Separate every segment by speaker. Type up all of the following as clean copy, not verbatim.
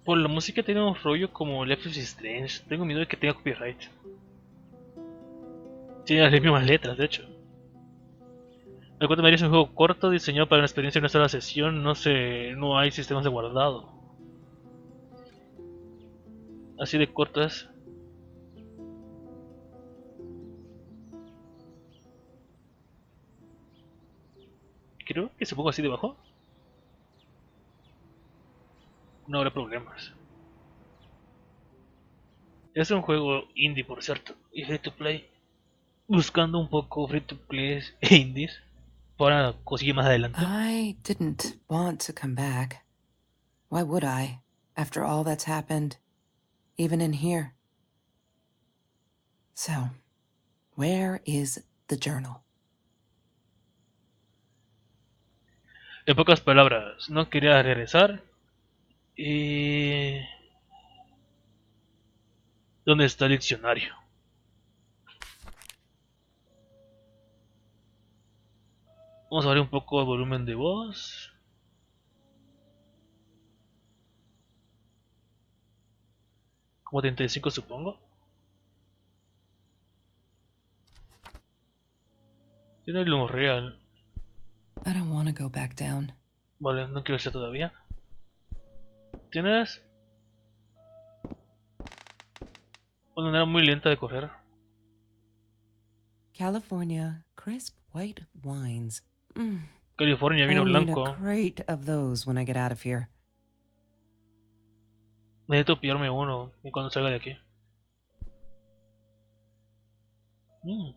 Speaker 1: Por la música tiene un rollo como Life is Strange. Tengo miedo de que tenga copyright. Tiene las mismas letras, de hecho. El cuento es un juego corto diseñado para una experiencia de una sola sesión. No hay sistemas de guardado. Así de corto es. Creo que se pongo así debajo. No habrá problemas. Es un juego indie, por cierto, y free to play. Buscando un poco free to play e indies para conseguir más adelante.
Speaker 2: I didn't want to come back. Why would I, after all that's happened, even in here? So, where is the journal?
Speaker 1: En pocas palabras, no quería regresar. Y... ¿Dónde está el diccionario? Vamos a ver un poco el volumen de voz. Como 35 supongo. Tiene lo real.
Speaker 2: I don't want to go back down.
Speaker 1: Vale, no quiero ser todavía. Tienes una manera muy lenta de correr.
Speaker 2: California crisp white wines.
Speaker 1: California, vino
Speaker 2: I'll need a
Speaker 1: blanco.
Speaker 2: crate of those when I get out of here.
Speaker 1: Necesito pillarme uno cuando salga de aquí. Mm.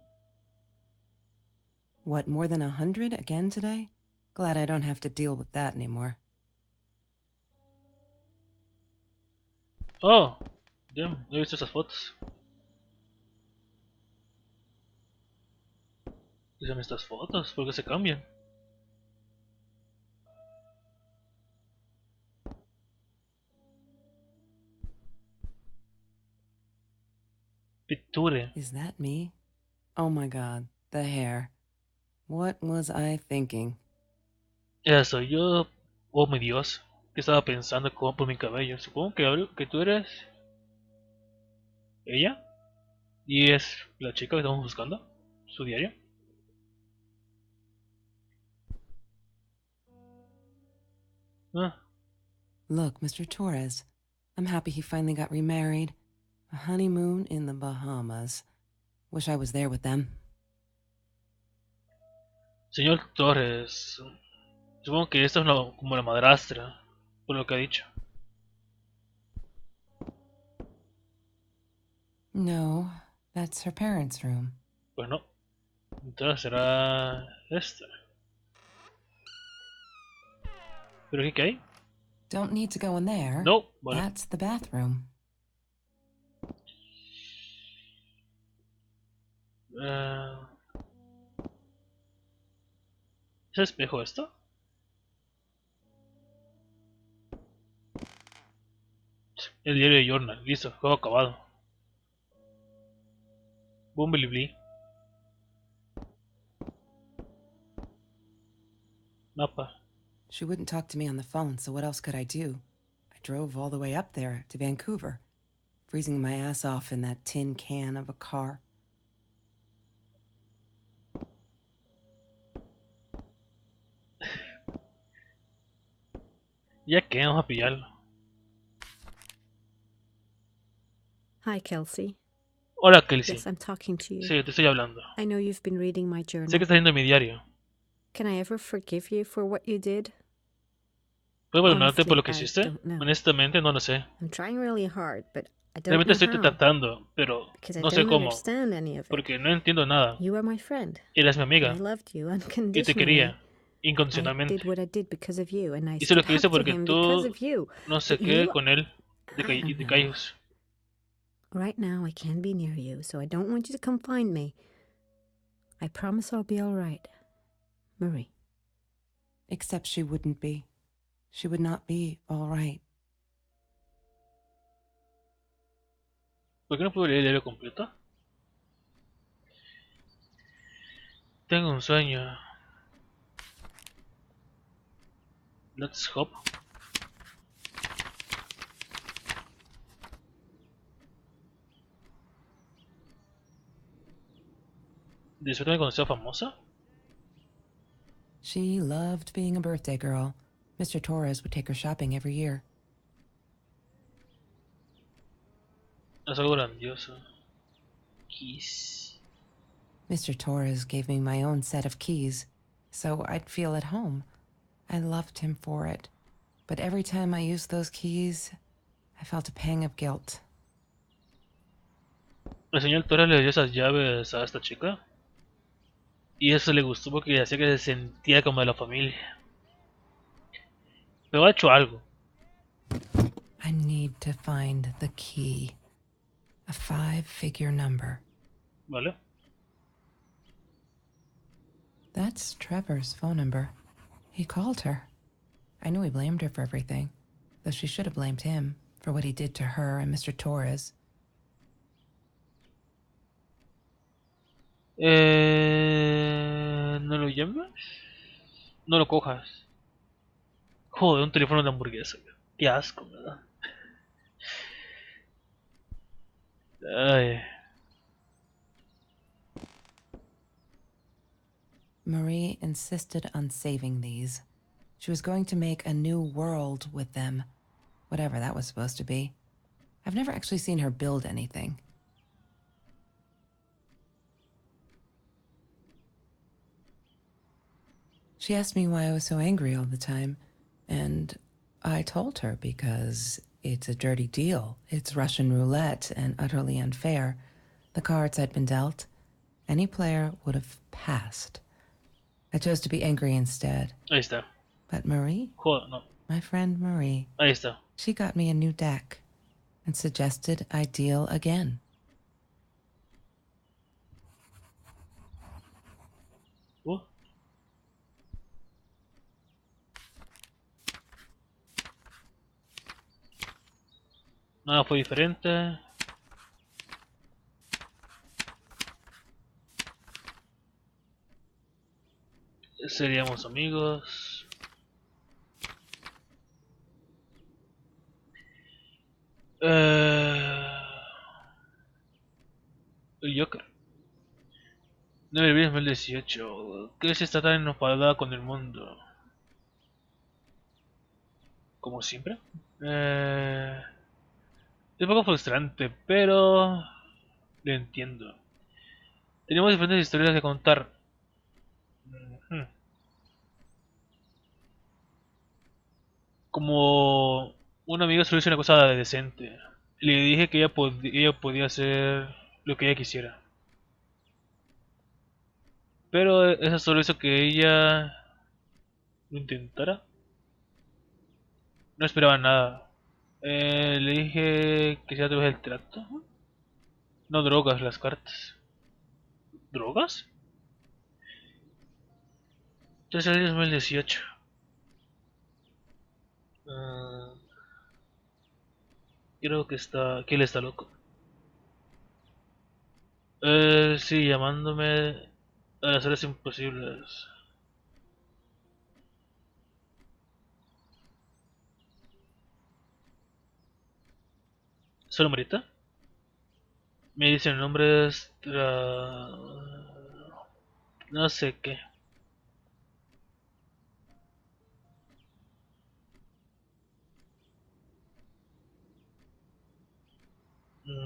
Speaker 2: What, more than 100 again today? Glad I don't have to deal with that anymore.
Speaker 1: Oh, damn, no he visto esas fotos. ¿Qué son estas fotos? ¿Por qué se cambian? Picture.
Speaker 2: Is that me? Oh my god, the hair. What was I thinking?
Speaker 1: Esa soy yo. Oh mi Dios. ¿Qué estaba pensando por mi cabello? Supongo que tú eres ella. Y es la chica que estamos buscando. Su diario. Ah,
Speaker 2: Look, Mr. Torres, I'm happy he finally got remarried. A honeymoon in the Bahamas. Wish I was there with them.
Speaker 1: señor Torres. Supongo que esta es como la madrastra. Por lo que ha dicho.
Speaker 2: No, that's her parents' room.
Speaker 1: Bueno. Entonces será esta. ¿Pero qué hay?
Speaker 2: Don't need to go in there.
Speaker 1: No, vale.
Speaker 2: That's the bathroom.
Speaker 1: Eh, ¿Es espejo esto? El diario de Journal. Listo, juego acabado. Boom, bilibli. Mapa.
Speaker 2: She wouldn't talk to me on the phone, so what else could I do? I drove all the way up there to Vancouver, freezing my ass off in that tin can of a car.
Speaker 1: Ya que vamos a pillarlo.
Speaker 3: Hi, Kelsey.
Speaker 1: Hola, Kelsey.
Speaker 3: Yes, I'm talking to you.
Speaker 1: Sí, te estoy hablando.
Speaker 3: I know you've been reading my
Speaker 1: Sé
Speaker 3: journal.
Speaker 1: que estás leyendo mi diario.
Speaker 3: Can I ever forgive you for what you did?
Speaker 1: ¿Puedo perdonarte por
Speaker 3: Honestly,
Speaker 1: lo que
Speaker 3: I
Speaker 1: hiciste?
Speaker 3: don't know.
Speaker 1: Honestamente, no lo sé.
Speaker 3: I'm trying really hard, but I don't
Speaker 1: Realmente
Speaker 3: know
Speaker 1: estoy
Speaker 3: how.
Speaker 1: tratando, pero
Speaker 3: Because I
Speaker 1: no sé
Speaker 3: don't
Speaker 1: cómo.
Speaker 3: understand any of it.
Speaker 1: Porque no entiendo nada.
Speaker 3: You are my friend.
Speaker 1: Eres mi
Speaker 3: And I
Speaker 1: amiga.
Speaker 3: loved you
Speaker 1: Y te
Speaker 3: unconditionally.
Speaker 1: quería.
Speaker 3: I
Speaker 1: Incondicionalmente.
Speaker 3: did what I did because of you, and I
Speaker 1: Hice lo
Speaker 3: stood
Speaker 1: que hice
Speaker 3: up to
Speaker 1: porque
Speaker 3: him because
Speaker 1: tú
Speaker 3: of you.
Speaker 1: no sé
Speaker 3: But
Speaker 1: qué
Speaker 3: you,
Speaker 1: con él.
Speaker 3: I don't
Speaker 1: De
Speaker 3: know.
Speaker 1: callos.
Speaker 3: Right now, I can't be near you, so I don't want you to come find me. I promise I'll be all right. Marie.
Speaker 2: Except she wouldn't be. She would not be all right.
Speaker 1: ¿Por qué no puedo leer el diario completo? Tengo un sueño. Let's hop. Disfrútame cuando sea famosa.
Speaker 2: She loved being a birthday girl. Mr. Torres would take her shopping every year.
Speaker 1: Es algo grandioso. Kiss.
Speaker 2: Mr. Torres gave me my own set of keys, so I'd feel at home. I loved him for it. But every time I used those keys, I felt a pang of guilt.
Speaker 1: El señor Torres le dio esas llaves a esta chica. Y eso le gustó porque hacía que se sentía como de la familia. Pero ha hecho algo.
Speaker 2: I need to find the key. A 5-figure number.
Speaker 1: ¿Vale?
Speaker 2: That's Trevor's phone number. He called her. I knew he blamed her for everything, though she should have blamed him for what he did to her and Mr. Torres.
Speaker 1: ¿No lo llamas? No lo cojas. Joder, un teléfono de hamburguesa. Qué asco, ¿verdad? Ay.
Speaker 2: Marie insisted on saving these. She was going to make a new world with them, whatever that was supposed to be. I've never actually seen her build anything. She asked me why I was so angry all the time, and I told her because it's a dirty deal. It's Russian roulette and utterly unfair. The cards had been dealt. Any player would have passed. I chose to be angry instead.
Speaker 1: Ahí está.
Speaker 2: But Marie,
Speaker 1: Joder, no.
Speaker 2: my friend Marie,
Speaker 1: Ahí está.
Speaker 2: she got me a new deck and suggested I deal again.
Speaker 1: Uh. Nada fue diferente. Seríamos amigos. El Joker. 9 de abril de 2018. Kelsey está tan enfadada con el mundo. Como siempre. Es un poco frustrante, pero lo entiendo. Tenemos diferentes historias que contar. Ujú. Como un amigo solo hizo una cosa decente. Le dije que ella podía hacer lo que ella quisiera. Pero eso solo hizo que ella lo intentara. No esperaba nada. Le dije que sea a través del trato. No drogas, las cartas. ¿Drogas? 13 de 2018. Ah, creo que él está loco. Sí, llamándome a las horas imposibles. ¿Solo Marita? Me dice el nombre es... no sé qué.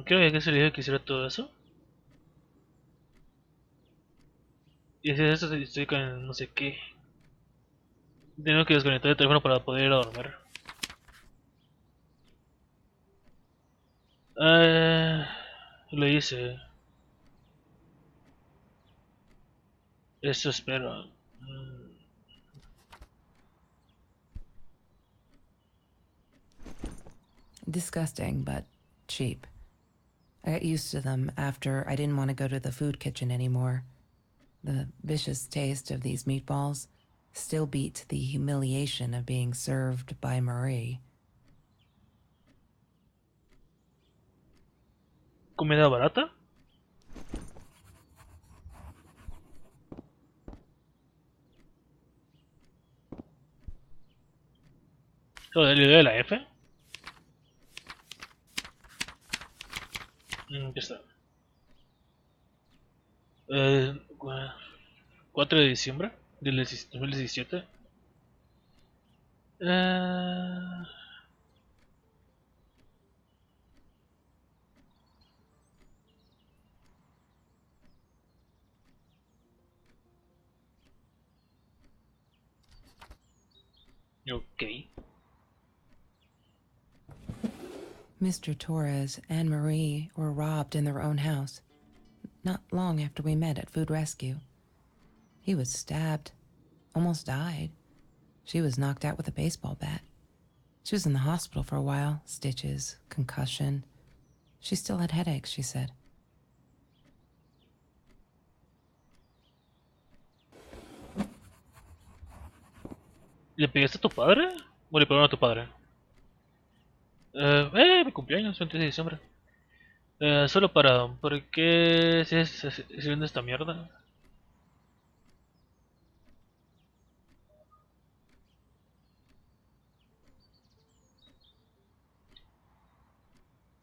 Speaker 1: Creo que se le dijo que hiciera todo eso. Y si es eso, estoy con no sé qué. Tengo que desconectar el teléfono para poder ir a dormir. Eh, lo hice. Eso espero.
Speaker 2: Disgusting, but cheap. I got used to them after I didn't want to go to the food kitchen anymore. The vicious taste of these meatballs still beat the humiliation of being served by Marie.
Speaker 1: ¿Comida barata? Joder, le doy la F. Ya está. Eh, 4 de diciembre del 2017. Eh, ok.
Speaker 2: Mr. Torres and Marie were robbed in their own house, not long after we met at Food Rescue. He was stabbed, almost died. She was knocked out with a baseball bat. She was in the hospital for a while, stitches, concussion. She still had headaches, she said.
Speaker 1: ¿Le pegaste a tu padre? ¿O le pegaron a tu padre? Mi cumpleaños, 20 de diciembre. Solo para... ¿Por qué se vende esta mierda?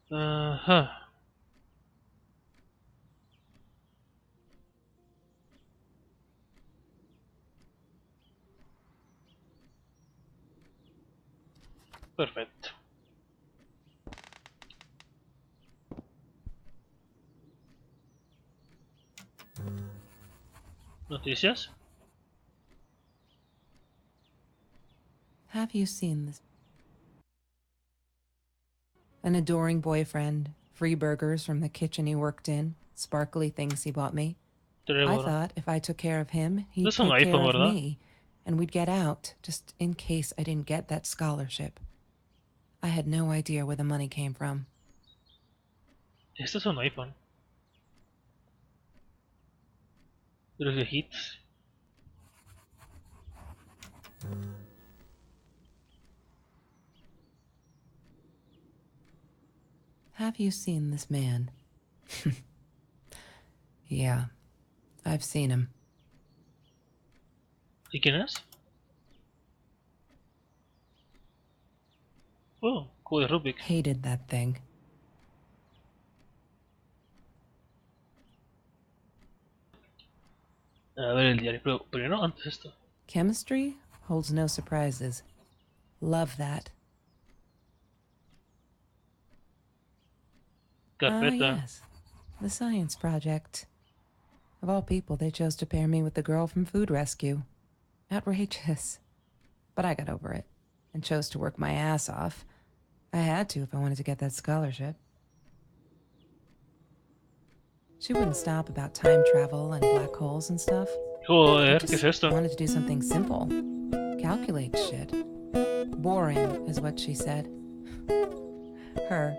Speaker 1: Ajá. Perfecto. ¿Noticias?
Speaker 2: Have you seen this? An adoring boyfriend, free burgers from the kitchen he worked in, sparkly things he bought me. I
Speaker 1: Trevor.
Speaker 2: thought if I took care of him,
Speaker 1: No
Speaker 2: he'd
Speaker 1: es un
Speaker 2: take care
Speaker 1: iPhone,
Speaker 2: of
Speaker 1: ¿verdad?
Speaker 2: me, and we'd get out, just in case I didn't get that scholarship. I had no idea where the money came from.
Speaker 1: Este es un iPhone. De los viejitos.
Speaker 2: Have you seen this man? Yeah, I've seen him.
Speaker 1: ¿Y quién es? Oh, cubo de Rubik.
Speaker 2: Hated that thing.
Speaker 1: A ver el diario, pero primero antes esto.
Speaker 2: Chemistry holds no surprises. Love that.
Speaker 1: Carpeta.
Speaker 2: Yes. The science project. Of all people, they chose to pair me with the girl from Food Rescue. Outrageous. But I got over it and chose to work my ass off. I had to if I wanted to get that scholarship. She wouldn't stop about time travel and black holes and stuff. I
Speaker 1: Joder, ¿qué es
Speaker 2: just
Speaker 1: esto?
Speaker 2: wanted to do something simple. Calculate shit. Boring is what she said. Her,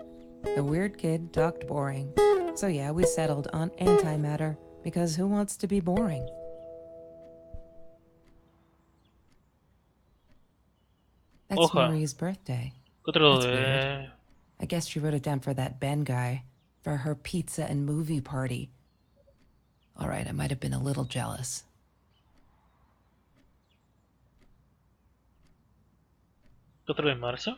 Speaker 2: the weird kid, talked boring. So yeah, we settled on antimatter, because who wants to be boring? That's
Speaker 1: Hoja.
Speaker 2: Marie's birthday.
Speaker 1: Otro
Speaker 2: That's
Speaker 1: de...
Speaker 2: weird. I guess she wrote it down for that Ben guy, for her pizza and movie party. All right, I might have been a little jealous.
Speaker 1: Otro de marzo.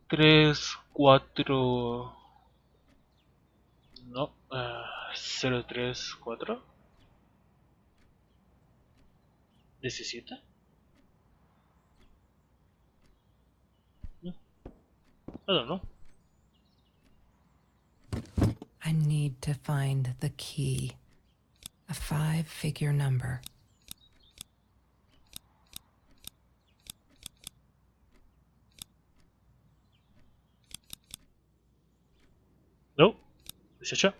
Speaker 1: Tres, cuatro... No, 03, 4. 17. I don't know.
Speaker 2: I need to find the key. A 5-figure number.
Speaker 1: No, 18.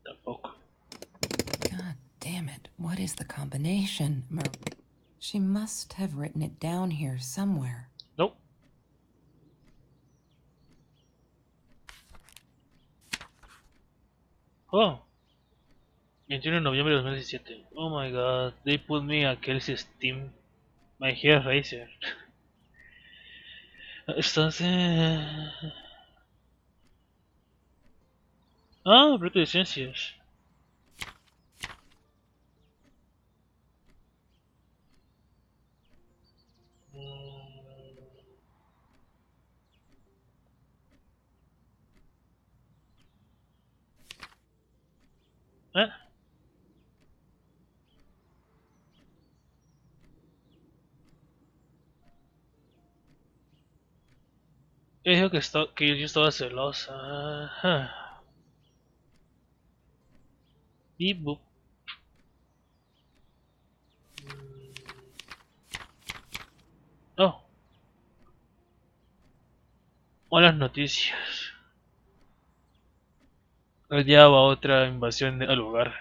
Speaker 1: Tampoco.
Speaker 2: God damn it. What is the combination? She must have written it down here somewhere.
Speaker 1: No. Oh. 21 de noviembre de 2017. Oh my god. They put me a Kelsey Steam. My hair racer. Estás... Ah, Bruto de Ciencias. Ella dijo que yo estaba celosa. Ajá. Y oh, malas noticias. Allá va otra invasión al hogar.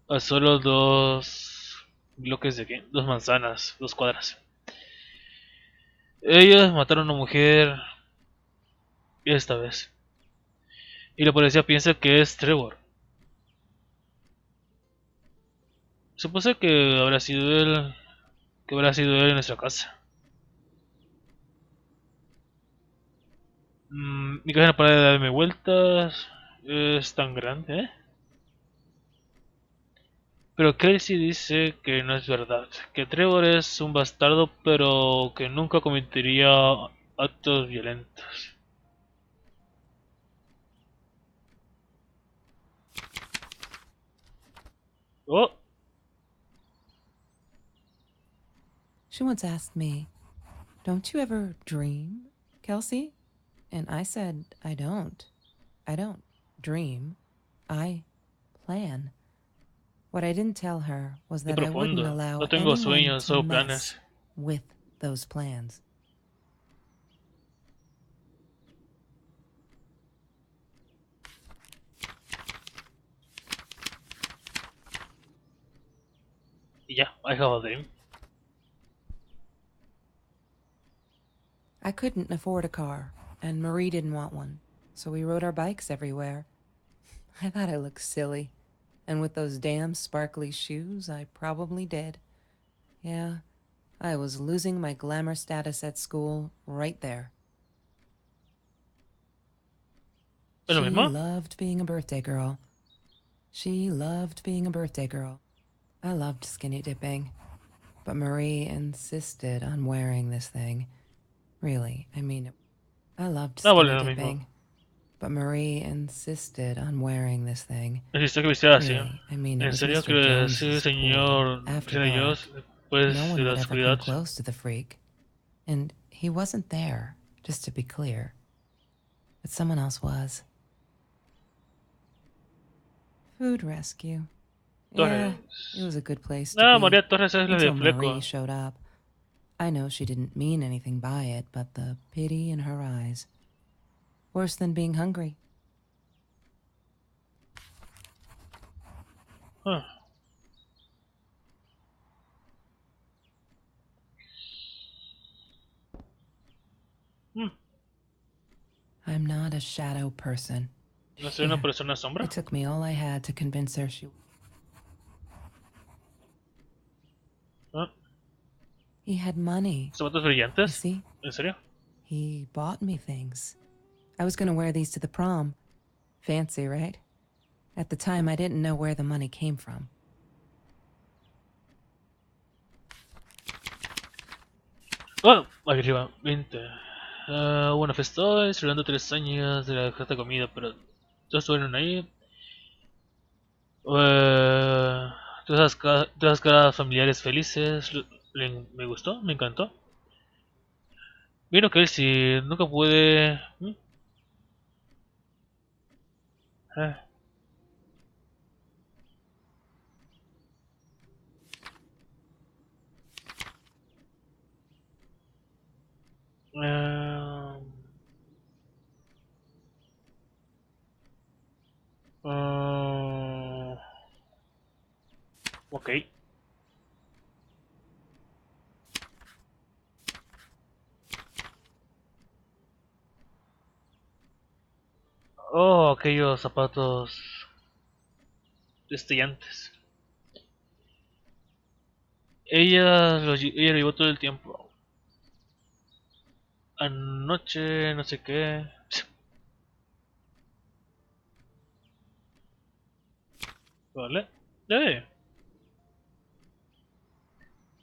Speaker 1: A solo dos bloques de qué? Dos manzanas, dos cuadras. Ellos mataron a una mujer esta vez. Y la policía piensa que es Trevor. Supuse que habrá sido él. Que habrá sido él en nuestra casa. Mi cabeza no para de darme vueltas. Es tan grande, ¿eh? Pero Kelsey dice que no es verdad. Que Trevor es un bastardo, pero que nunca cometería actos violentos. Oh,
Speaker 2: She once asked me, "Don't you ever dream, Kelsey?" And I said, I don't. I don't dream. I plan. What I didn't tell her was
Speaker 1: qué
Speaker 2: that I wouldn't
Speaker 1: profundo. No
Speaker 2: allow
Speaker 1: tengo
Speaker 2: anyone
Speaker 1: sueños,
Speaker 2: to
Speaker 1: solo planes.
Speaker 2: mess with those plans.
Speaker 1: Y ya, I have a dream.
Speaker 2: I couldn't afford a car, and Marie didn't want one, so we rode our bikes everywhere. I thought I looked silly, and with those damn sparkly shoes, I probably did. Yeah, I was losing my glamour status at school right there.
Speaker 1: ¿Es lo
Speaker 2: She
Speaker 1: mismo?
Speaker 2: loved being a birthday girl. She loved being a birthday girl. I loved skinny dipping, but Marie insisted on wearing this thing. Really, I mean it. I loved
Speaker 1: No, vale,
Speaker 2: skinny
Speaker 1: lo mismo.
Speaker 2: dipping, but Marie insisted on wearing this thing.
Speaker 1: Necesito que vistiera así.
Speaker 2: Really, I mean it
Speaker 1: ¿En
Speaker 2: was
Speaker 1: serio
Speaker 2: Mr.
Speaker 1: que ese
Speaker 2: Jones's pool
Speaker 1: señor
Speaker 2: after
Speaker 1: será yo
Speaker 2: dark. No
Speaker 1: después de
Speaker 2: one
Speaker 1: la
Speaker 2: would ever
Speaker 1: oscuridad?
Speaker 2: come close to the freak. And he wasn't there, just to be clear. But someone else was. Food rescue. Yeah,
Speaker 1: Torres.
Speaker 2: it was a good place to
Speaker 1: Ah,
Speaker 2: be.
Speaker 1: María Torres es la de
Speaker 2: Until Marie
Speaker 1: Fleco.
Speaker 2: showed up. I know she didn't mean anything by it, but the pity in her eyes. Worse than being hungry.
Speaker 1: Ah. Mm,
Speaker 2: I'm not a shadow person.
Speaker 1: ¿No soy una
Speaker 2: Here,
Speaker 1: persona sombra?
Speaker 2: it took me all I had to convince her she...
Speaker 1: Ah,
Speaker 2: He had money.
Speaker 1: ¿zapatos
Speaker 2: You
Speaker 1: brillantes?
Speaker 2: see?
Speaker 1: ¿En serio?
Speaker 2: He bought me things. I was gonna wear these to the prom. Fancy, right? At the time, I didn't know where the money came from.
Speaker 1: Oh, aquí arriba, 20. Hubo una fiesta hoy, celebrando 3 años de la esta comida, pero todos estuvieron ahí. Todas las caras familiares felices, me gustó, me encantó. Vino que él si nunca pude... Ah, ah, ah, ok. Oh, aquellos zapatos destellantes. Ella lo llevó todo el tiempo. Anoche, no sé qué. Vale.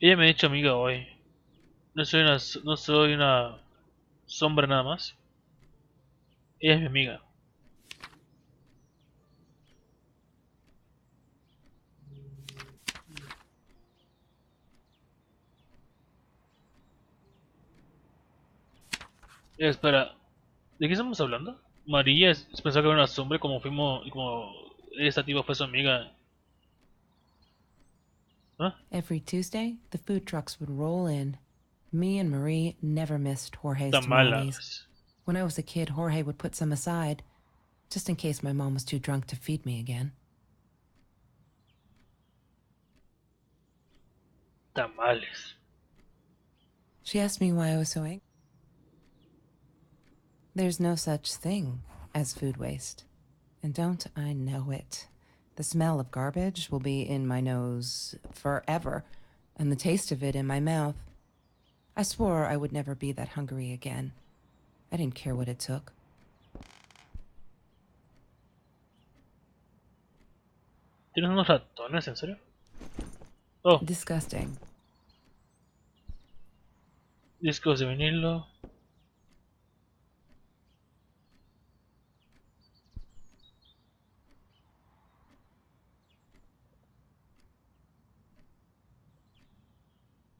Speaker 1: Ella me ha hecho amiga hoy. No soy una sombra nada más. Ella es mi amiga. Espera, ¿de qué estamos hablando? María pensaba que era una sombra como fuimos, como esta tipa fue su amiga. ¿Ah?
Speaker 2: Every Tuesday, the food trucks would roll in. Me and Marie never missed Jorge's tamales.
Speaker 1: Tamalas.
Speaker 2: When I was a kid, Jorge would put some aside, just in case my mom was too drunk to feed me again.
Speaker 1: Tamales.
Speaker 2: She asked me why I was so angry. There's no such thing as food waste. And don't I know it? The smell of garbage will be in my nose forever, and the taste of it in my mouth. I swore I would never be that hungry again. I didn't care what it took.
Speaker 1: ¿Tienes unos ratones, en serio? Oh,
Speaker 2: Disgusting.
Speaker 1: discos de vinilo.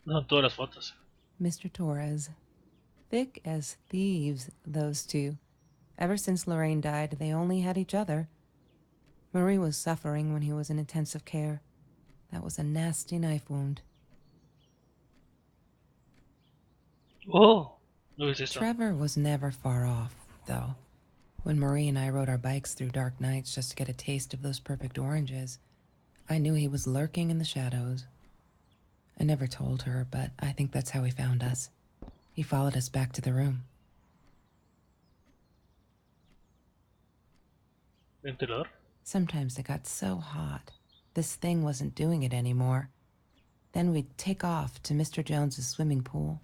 Speaker 1: No son todas las fotos.
Speaker 2: Mr. Torres. Thick as thieves, those two. Ever since Lorraine died, they only had each other. Marie was suffering when he was in intensive care. That was a nasty knife wound.
Speaker 1: Oh, no es eso.
Speaker 2: Trevor was never far off, though. When Marie and I rode our bikes through dark nights just to get a taste of those perfect oranges, I knew he was lurking in the shadows. I never told her, but I think that's how he found us. He followed us back to the room.
Speaker 1: Ventilador.
Speaker 2: Sometimes it got so hot, this thing wasn't doing it anymore. Then we'd take off to Mr. Jones's swimming pool.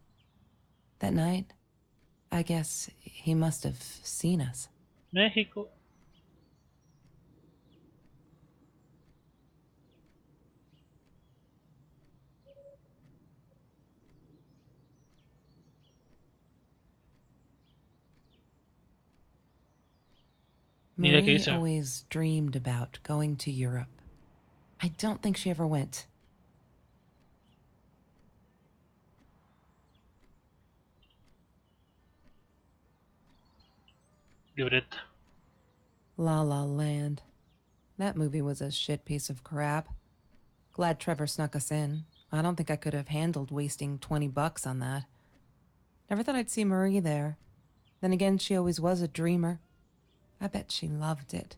Speaker 2: That night, I guess he must have seen us.
Speaker 1: México. Ni idea qué
Speaker 2: Marie
Speaker 1: dice.
Speaker 2: always dreamed about going to Europe. I don't think she ever went.
Speaker 1: Libreta.
Speaker 2: La La Land. That movie was a shit piece of crap. Glad Trevor snuck us in. I don't think I could have handled wasting $20 on that. Never thought I'd see Marie there. Then again, she always was a dreamer. I bet she loved it.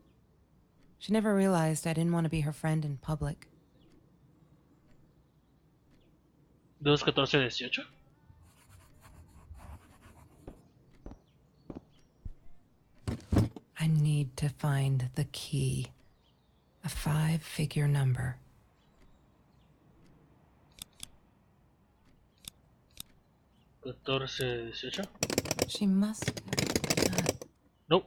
Speaker 2: She never realized I didn't want to be her friend in public.
Speaker 1: 2-14-18.
Speaker 2: I need to find the key. A 5-figure number. She must have.
Speaker 1: Nope.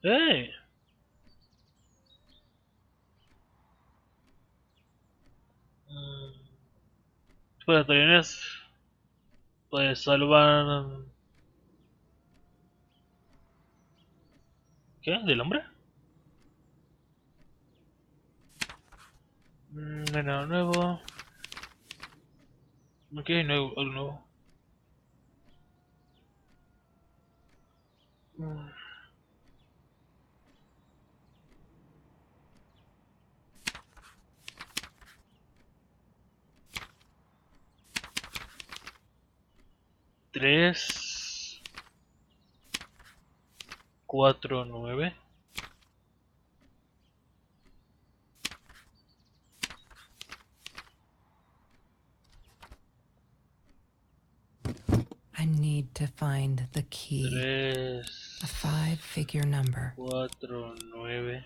Speaker 1: ¡Hey! Pues tienes. Puedes salvar. ¿Qué? ¿Del hombre? Nada nuevo. Ok, nuevo, algo nuevo. Mm, 3, 4, 9.
Speaker 2: I need to find the key.
Speaker 1: 3,
Speaker 2: A 5-figure number.
Speaker 1: 4, 9.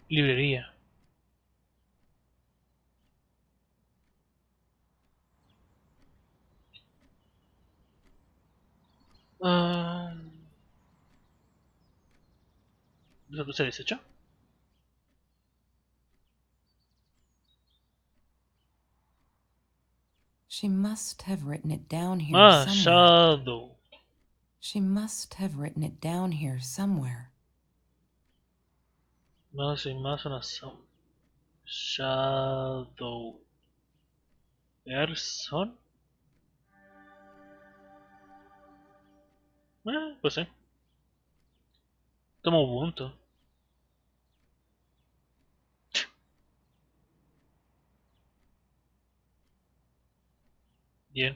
Speaker 1: Librería. ¿Eso se deshecho?
Speaker 2: She must have written it down here
Speaker 1: Ah,
Speaker 2: somewhere.
Speaker 1: shadow.
Speaker 2: She must have written it down here somewhere.
Speaker 1: Más y más una sound. Shadow. Person. Pues sí. Tomo Ubuntu. Bien.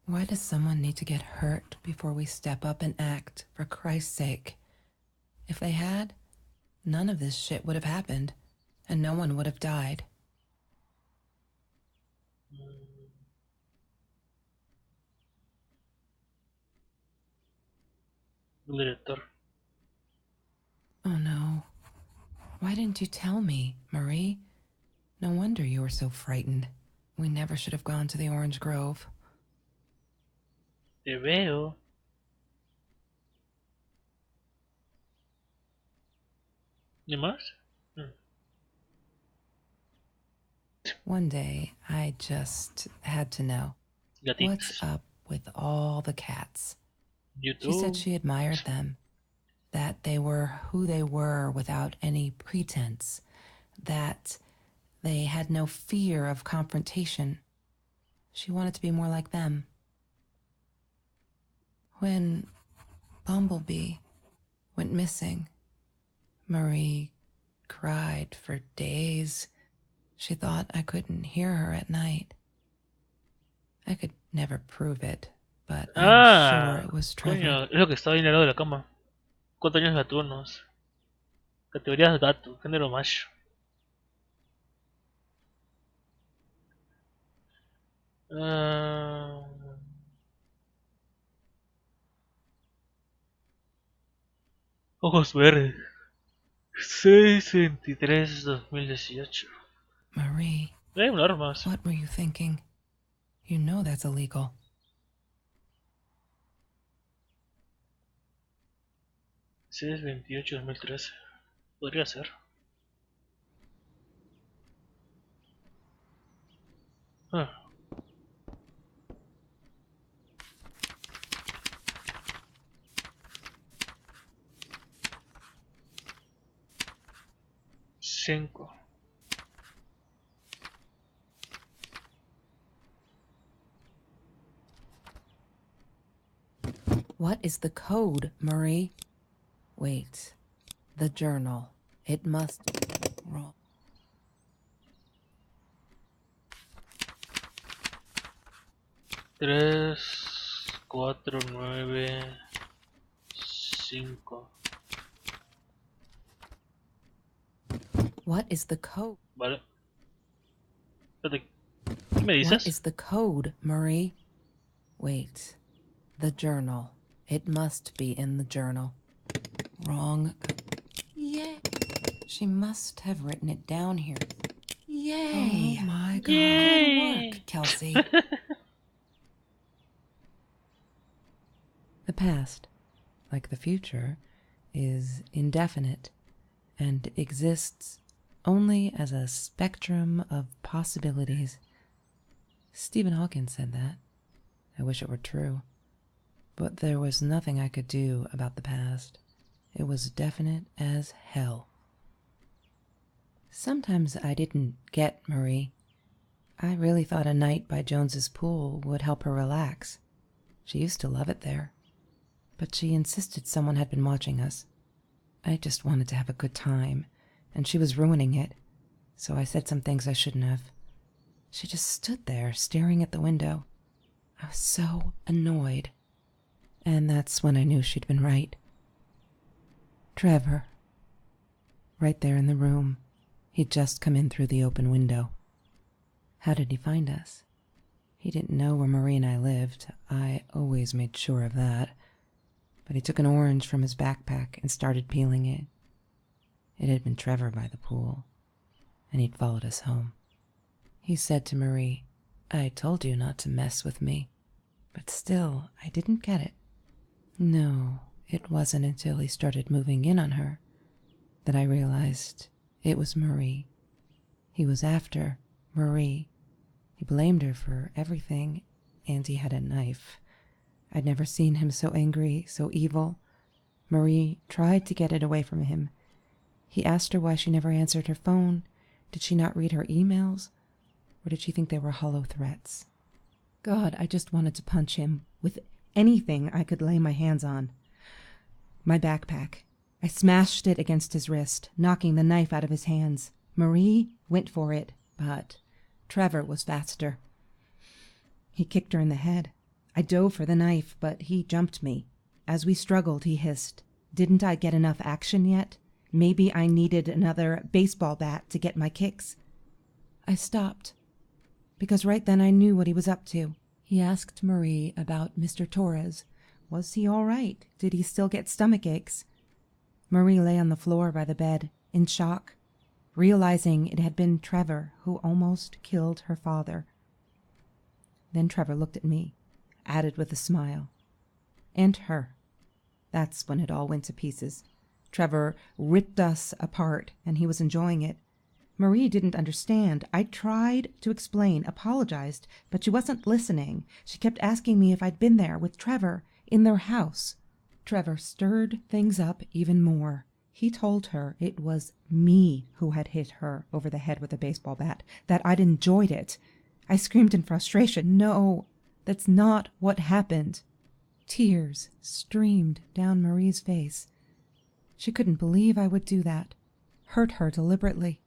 Speaker 2: Why does someone need to get hurt before we step up and act, for Christ's sake? If they had, none of this shit would have happened, and no one would have died.
Speaker 1: El director.
Speaker 2: Oh no. Why didn't you tell me, Marie? No wonder you were so frightened. We never should have gone to the Orange Grove.
Speaker 1: Te veo. ¿Ni más?
Speaker 2: One day, I just had to know. What's
Speaker 1: Gatitos.
Speaker 2: up with all the cats? She
Speaker 1: YouTube.
Speaker 2: said she admired them, that they were who they were without any pretense, that they had no fear of confrontation. She wanted to be more like them. When Bumblebee went missing, Marie cried for days. She thought I couldn't hear her at night. I could never prove it, but I'm sure it was Trevor.
Speaker 1: Coño, es lo que estaba ahí en el lado de la cama. 4 años gatunos. Categorías gato, género macho. Ah, ojos verdes. 6/23/2018.
Speaker 2: Marie,
Speaker 1: Un armas.
Speaker 2: what were you thinking? You know that's illegal.
Speaker 1: 6/28/2013. Podría ser. Ah. Cinco.
Speaker 2: What is the code, Marie? Wait. The journal. It must roll.
Speaker 1: Tres, 4, 9, 5.
Speaker 2: What is the code?
Speaker 1: Vale. Espérate, ¿qué me
Speaker 2: What
Speaker 1: dices?
Speaker 2: is the code, Marie? Wait. The journal. It must be in the journal. Wrong. Yay. She must have written it down here. Yay. Oh my God.
Speaker 1: Yay.
Speaker 2: Good work, Kelsey. The past, like the future, is indefinite and exists only as a spectrum of possibilities. Stephen Hawking said that. I wish it were true. But there was nothing I could do about the past. It was definite as hell. Sometimes I didn't get Marie. I really thought a night by Jones's pool would help her relax. She used to love it there. But she insisted someone had been watching us. I just wanted to have a good time, and she was ruining it, so I said some things I shouldn't have. She just stood there, staring at the window. I was so annoyed. And that's when I knew she'd been right. Trevor. Right there in the room. He'd just come in through the open window. How did he find us? He didn't know where Marie and I lived. I always made sure of that. But he took an orange from his backpack and started peeling it. It had been Trevor by the pool, and he'd followed us home. He said to Marie, "I told you not to mess with me." But still, I didn't get it. No, it wasn't until he started moving in on her that I realized it was Marie. He He was after Marie. He blamed her for everything, and he had a knife. I'd never seen him so angry, so evil. Marie tried to get it away from him. He asked her why she never answered her phone. Did she not read her emails? Or did she think they were hollow threats? God, I just wanted to punch him with anything I could lay my hands on. My backpack. I smashed it against his wrist, knocking the knife out of his hands. Marie went for it, but Trevor was faster. He kicked her in the head. I dove for the knife, but he jumped me. As we struggled, he hissed, "Didn't I get enough action yet? Maybe I needed another baseball bat to get my kicks." I stopped, because right then I knew what he was up to. He asked Marie about Mr. Torres. Was he all right? Did he still get stomach aches? Marie lay on the floor by the bed, in shock, realizing it had been Trevor who almost killed her father. Then Trevor looked at me, added with a smile. And her. That's when it all went to pieces. Trevor ripped us apart, and he was enjoying it. Marie didn't understand. I tried to explain, apologized, but she wasn't listening. She kept asking me if I'd been there with Trevor in their house. Trevor stirred things up even more. He told her it was me who had hit her over the head with a baseball bat, that I'd enjoyed it. I screamed in frustration, "No, that's not what happened." Tears streamed down Marie's face. She couldn't believe I would do that, hurt her deliberately.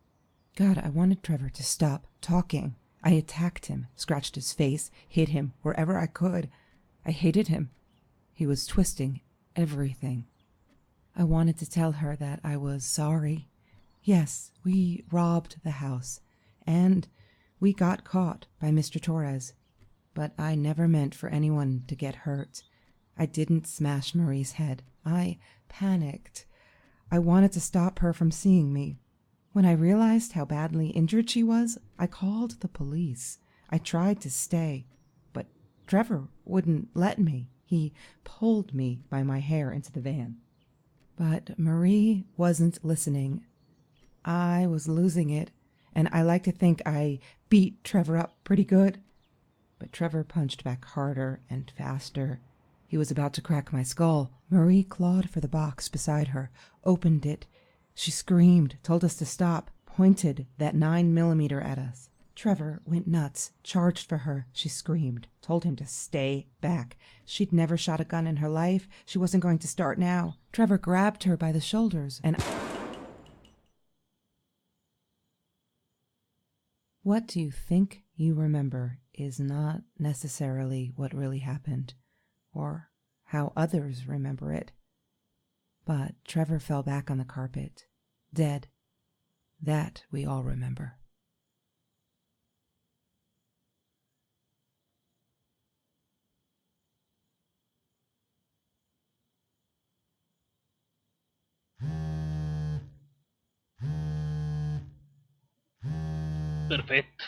Speaker 2: God, I wanted Trevor to stop talking. I attacked him, scratched his face, hit him wherever I could. I hated him. He was twisting everything. I wanted to tell her that I was sorry. Yes, we robbed the house, and we got caught by Mr. Torres. But I never meant for anyone to get hurt. I didn't smash Marie's head. I panicked. I wanted to stop her from seeing me. When I realized how badly injured she was, I called the police. I tried to stay, but Trevor wouldn't let me. He pulled me by my hair into the van. But Marie wasn't listening. I was losing it, and I like to think I beat Trevor up pretty good. But Trevor punched back harder and faster. He was about to crack my skull. Marie clawed for the box beside her, opened it. She screamed, told us to stop, pointed that 9mm at us. Trevor went nuts, charged for her. She screamed, told him to stay back. She'd never shot a gun in her life. She wasn't going to start now. Trevor grabbed her by the shoulders and... What you think you remember is not necessarily what really happened, or how others remember it. But Trevor fell back on the carpet, dead. That we all remember.
Speaker 1: Perfecto.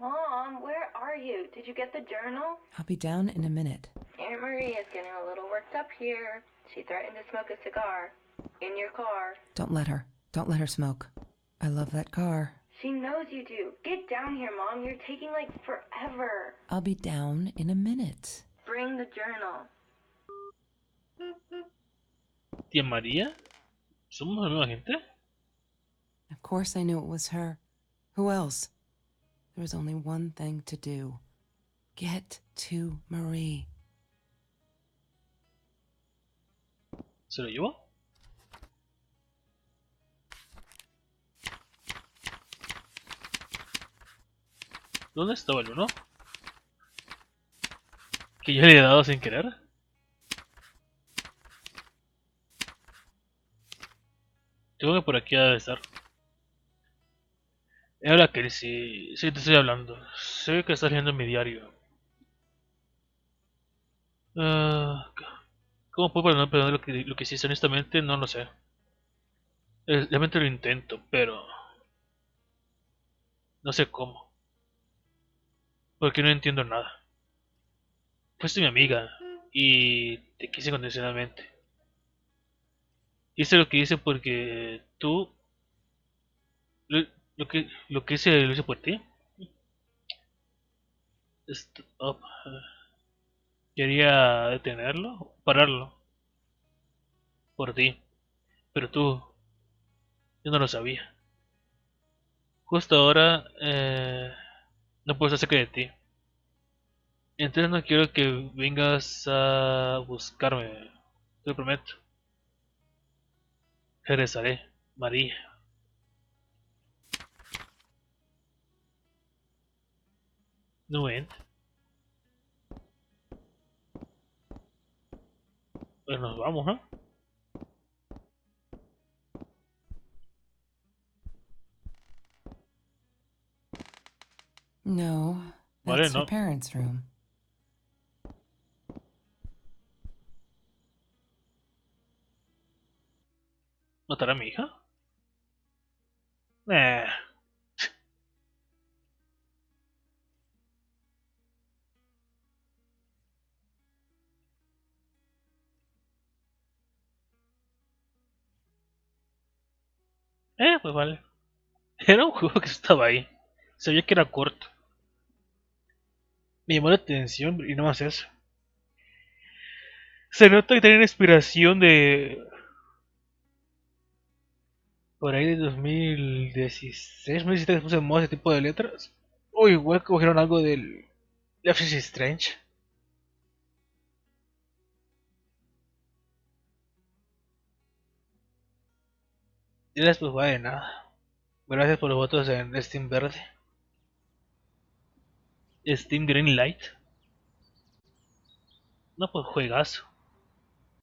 Speaker 4: Mom, where are you? Did you get the journal?
Speaker 2: I'll be down in a minute.
Speaker 4: Aunt Marie is getting a little worked up here. She threatened to smoke a cigar. In your car.
Speaker 2: Don't let her. Don't let her smoke. I love that car.
Speaker 4: She knows you do. Get down here, Mom. You're taking like forever.
Speaker 2: I'll be down in a minute.
Speaker 4: Bring the journal.
Speaker 1: Tía María, ¿somos la misma gente?
Speaker 2: Of course I knew it was her. Who else? There was only one thing to do. Get to Marie.
Speaker 1: ¿Se lo llevó? ¿Dónde estaba el uno? Que yo le he dado sin querer. Tengo que por aquí ha de estar. Hola Kelsey, sí te estoy hablando. Sé que estás leyendo mi diario. Ah, ¿Cómo puedo perdonar lo que hiciste? Honestamente no lo sé. Realmente lo intento, pero no sé cómo. Porque no entiendo nada. Fuiste mi amiga y te quise incondicionalmente. Hice lo que hice porque tú Lo, lo hice por ti. Stop. Quería detenerlo, pararlo, por ti. Pero tú, yo no lo sabía. Justo ahora, no puedo estar cerca de ti. Entonces no quiero que vengas a buscarme. Te lo prometo. Regresaré, María. No ven. Pues nos vamos, ¿no?
Speaker 2: No,
Speaker 1: Vale,
Speaker 2: that's her
Speaker 1: no.
Speaker 2: parents' room.
Speaker 1: ¿Matar a mi hija? Eh, pues vale. Era un juego que estaba ahí. Sabía que era corto. Me llamó la atención y no más eso. Se nota que tiene inspiración de por ahí de 2016, 2017 puse en moda ese tipo de letras. O igual cogieron algo del Life is Strange. Y después va de nada. Gracias por los votos en Steam Verde. Steam Green Light. No, pues juegazo.